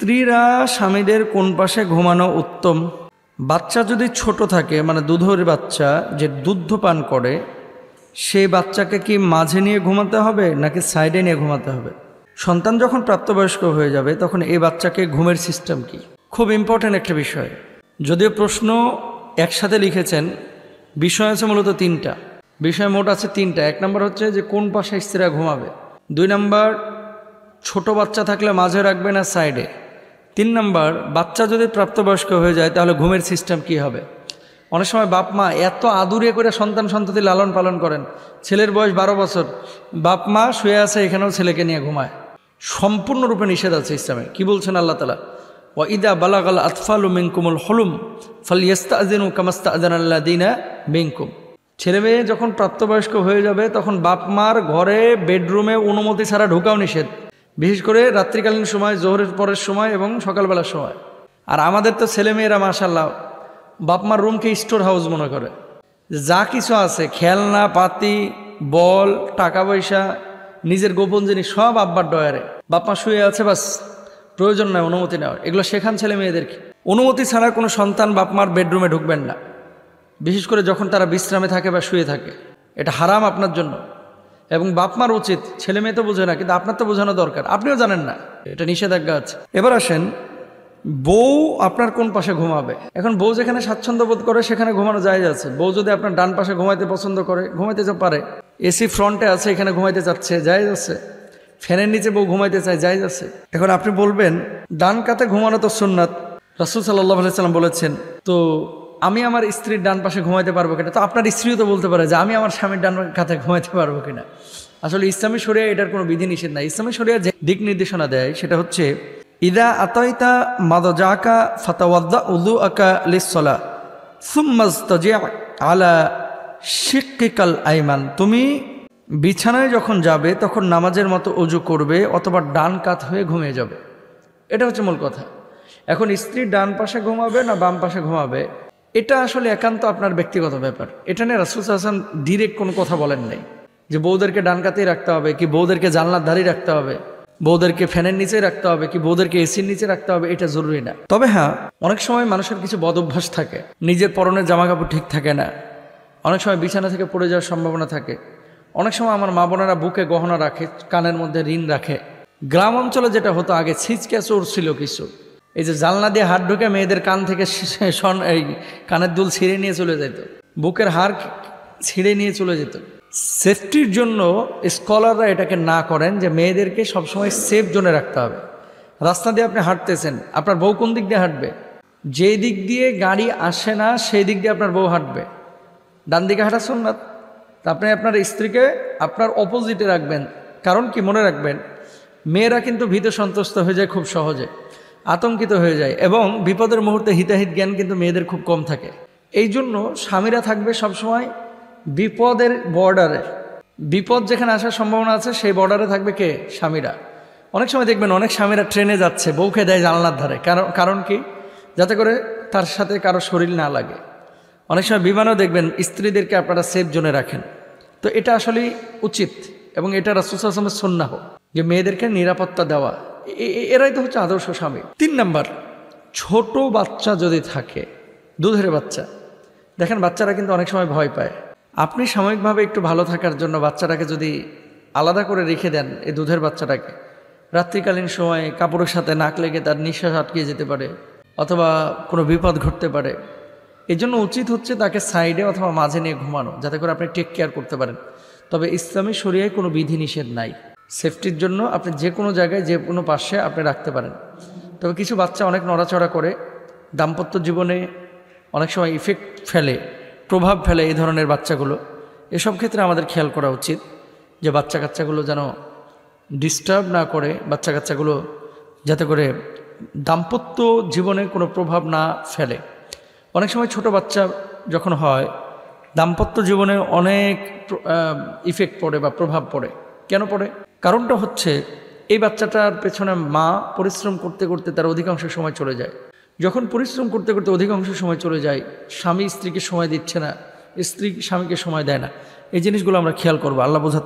স্ত্রীরা স্বামীদের কোন পাশে ঘুমানো উত্তম? বাচ্চা যদি ছোট থাকে, মানে দুধের বাচ্চা যে দুধ পান করে, সেই বাচ্চাকে কি মাঝে নিয়ে ঘুমাতে হবে নাকি সাইডে নিয়ে ঘুমাতে হবে? সন্তান যখন প্রাপ্তবয়স্ক হয়ে যাবে তখন এই বাচ্চাকে ঘুমের সিস্টেম কি? খুব ইম্পর্ট্যান্ট একটা বিষয়। যদিও প্রশ্ন একসাথে লিখেছেন, বিষয় আছে মূলত তিনটা। বিষয় মোট আছে তিনটা। এক নম্বর হচ্ছে যে কোন পাশে স্ত্রীরা ঘুমাবে, 2 নম্বর ছোট বাচ্চা থাকলে মাঝে রাখবে না সাইডে, 3 নম্বর বাচ্চা যদি প্রাপ্তবয়স্ক হয়ে যায় তাহলে ঘুমের সিস্টেম কি হবে। অনেক সময় বাপ মা এত আদুরে করে সন্তান লালন পালন করেন, ছেলের বয়স 12 বছর, বাপ মা শুয়ে আছে এখানেও ছেলেকে নিয়ে ঘুমায়। সম্পূর্ণরূপে নিষেধ আছে ইসলামে। কি বলছেন আল্লাহ তাআলা? ওয়া ইদা বালাগাল আতফালু মিনকুমুল হুলুম ফালইস্তাযিনু কামাস্তাযানাল্লাযিনা মিনকুম। ছেলে মেয়ে যখন প্রাপ্তবয়স্ক হয়ে যাবে তখন বাপ মার ঘরে বেডরুমে অনুমতি ছাড়া ঢোকাও নিষেধ, বিশেষ করে রাত্রিকালীন সময়, জোহরের পরের সময় এবং সকালবেলার সময়। আর আমাদের তো ছেলেমেয়েরা মাশাআল্লাহ বাপ মার রুমকে স্টোর হাউস মনে করে, যা কিছু আছে খেলনা পাতি, বল, টাকা পয়সা, নিজের গোপন জিনিস সব আব্বার ডয়ারে। বাপ মা শুয়ে আছে, বাস প্রয়োজন নয় অনুমতি নেওয়ার। এগুলো শেখান ছেলে মেয়েদেরকে। অনুমতি ছাড়া কোনো সন্তান বাপ মার বেডরুমে ঢুকবেন না, বিশেষ করে যখন তারা বিশ্রামে থাকে বা শুয়ে থাকে। এটা হারাম আপনার জন্য। এবং বাপ মার উচিত, ছেলে মেয়ে তো বোঝে না কিন্তু আপনার তো বোঝানো দরকার, আপনিও জানেন না, এটা নিষেধাজ্ঞা আছে। এবার আসেন, বউ আপনার কোন পাশে ঘুমাবে। এখন বউ যেখানে স্বাচ্ছন্দ্য বোধ করে সেখানে ঘুমানো জায়েজ আছে। বউ যদি আপনার ডান পাশে ঘুমাইতে পছন্দ করে, ঘুমাইতে পারে। এসি ফ্রন্টে আছে, এখানে ঘুমাইতে চাচ্ছে, জায়েজ আছে। ফ্যানের নিচে বউ ঘুমাইতে চায়, জায়েজ আছে। এখন আপনি বলবেন ডান কাতে ঘুমানো তো সুন্নাত, রাসূল সাল্লাল্লাহু আলাইহি সাল্লাম বলেছেন, তো আমি আমার স্ত্রীর ডান পাশে ঘুমাইতে পারবো কিনা? তো আপনার স্ত্রীও তো বলতে পারে যে আমি আমার স্বামীর ডান কাতে ঘুমাইতে পারবো কিনা। আসলে ইসলামী শরিয়া এটার কোনো বিধি নিষেধ নাই। ইসলামী শরিয়া যে দিক নির্দেশনা দেয় সেটা হচ্ছে ইদা আতাইতা মাদাজাকা ফাতাওয়াদ্দা উযুআকা লিস-সালাহ সুম্মাস্তাজি' আলা শিক্কিকাল আইমান। তুমি বিছানায় যখন যাবে তখন নামাজের মতো ওযু করবে অথবা ডান কাত হয়ে ঘুমিয়ে যাবে। এটা হচ্ছে মূল কথা। এখন স্ত্রী ডান পাশে ঘুমাবে না বাম পাশে ঘুমাবে, এটা আসলে একান্ত আপনার ব্যক্তিগত ব্যাপার। এটা নিয়ে রাসূল সাল্লাল্লাহু আলাইহি ওয়াসাল্লাম ডিরেক্ট কোনো কথা বলেন নাই যে বউদেরকে ডান কাতেই রাখতে হবে, কি বউদেরকে জানলার ধারেই রাখতে হবে, বউদেরকে ফ্যানের নিচে রাখতে হবে, কি বউদেরকে এসির নিচে রাখতে হবে। এটা জরুরি না। তবে হ্যাঁ, অনেক সময় মানুষের কিছু বদ অভ্যাস থাকে, নিজের পরনের জামা কাপড় ঠিক থাকে না, অনেক সময় বিছানা থেকে পড়ে যাওয়ার সম্ভাবনা থাকে। অনেক সময় আমার মা বোনেরা বুকে গহনা রাখে, কানের মধ্যে ঋণ রাখে। গ্রাম অঞ্চলে যেটা হতো আগে, ছিচকে চোর ছিল কিছু, এই যে জানলা দিয়ে হাত ঢুকে মেয়েদের কান থেকে এই কানের দুল ছিঁড়ে নিয়ে চলে যেত, বুকের হাড় ছিঁড়ে নিয়ে চলে যেত। সেফটির জন্য স্কলাররা এটাকে না করেন যে মেয়েদেরকে সবসময় সেফ জোনে রাখতে হবে। রাস্তা দিয়ে আপনি হাঁটতেছেন, আপনার বউ কোন দিক দিয়ে হাঁটবে? যে দিক দিয়ে গাড়ি আসে না সেই দিক দিয়ে আপনার বউ হাঁটবে। ডান দিকে হাঁটা সুন্নাত। তা আপনি আপনার স্ত্রীকে আপনার অপোজিটে রাখবেন। কারণ কি, মনে রাখবেন মেয়েরা কিন্তু ভীত সন্ত্রস্ত হয়ে যায় খুব সহজে, আতঙ্কিত হয়ে যায়, এবং বিপদের মুহূর্তে হিতাহিত জ্ঞান কিন্তু মেয়েদের খুব কম থাকে। এই জন্য স্বামীরা থাকবে সবসময় বিপদের বর্ডারে। বিপদ যেখানে আসার সম্ভাবনা আছে সেই বর্ডারে থাকবে কে? স্বামীরা। অনেক সময় দেখবেন অনেক স্বামীরা ট্রেনে যাচ্ছে, বউকে দেয় জানলার ধারে। কারণ কি? যাতে করে তার সাথে কারো শরীর না লাগে। অনেক সময় বিমানেও দেখবেন স্ত্রীদেরকে আপনারা সেফ জোনে রাখেন। তো এটা আসলে উচিত, এবং এটা রাসূল সাল্লাল্লাহু আলাইহি ওয়াসাল্লামের সুন্নাহ যে মেয়েদেরকে নিরাপত্তা দেওয়া। এরাই তো হচ্ছে আদর্শ স্বামী। 3 নাম্বার, ছোট বাচ্চা যদি থাকে, দুধের বাচ্চা, দেখেন বাচ্চারা কিন্তু অনেক সময় ভয় পায়। আপনি সাময়িকভাবে একটু ভালো থাকার জন্য বাচ্চাটাকে যদি আলাদা করে রেখে দেন, এই দুধের বাচ্চাটাকে, রাত্রিকালীন সময়ে কাপড়ের সাথে নাক লেগে তার নিঃশ্বাস আটকে যেতে পারে অথবা কোনো বিপদ ঘটতে পারে। এই জন্য উচিত হচ্ছে তাকে সাইডে অথবা মাঝে নিয়ে ঘুমানো, যাতে করে আপনি টেক কেয়ার করতে পারেন। তবে ইসলামী শরিয়ায় কোনো বিধি নিষেধ নাই। সেফটির জন্য আপনি যে কোনো জায়গায় যে কোনো পাশে আপনি রাখতে পারেন। তবে কিছু বাচ্চা অনেক নড়াচড়া করে, দাম্পত্য জীবনে অনেক সময় ইফেক্ট ফেলে, প্রভাব ফেলে এই ধরনের বাচ্চাগুলো। এসব ক্ষেত্রে আমাদের খেয়াল করা উচিত যে বাচ্চা কাচ্চাগুলো যেন ডিস্টার্ব না করে, বাচ্চা কাচ্চাগুলো যাতে করে দাম্পত্য জীবনে কোনো প্রভাব না ফেলে। অনেক সময় ছোট বাচ্চা যখন হয় দাম্পত্য জীবনে অনেক ইফেক্ট পড়ে বা প্রভাব পড়ে। কেন পড়ে? কারণটা হচ্ছে এই বাচ্চাটার পেছনে মা পরিশ্রম করতে করতে তার অধিকাংশ সময় চলে যায়। যখন পরিশ্রম করতে করতে অধিকাংশ সময় চলে যায়, স্বামী স্ত্রীকে সময় দিচ্ছে না, স্ত্রী স্বামীকে সময় দেয় না। এই জিনিসগুলো আমরা খেয়াল করবো। আল্লাহ বোঝা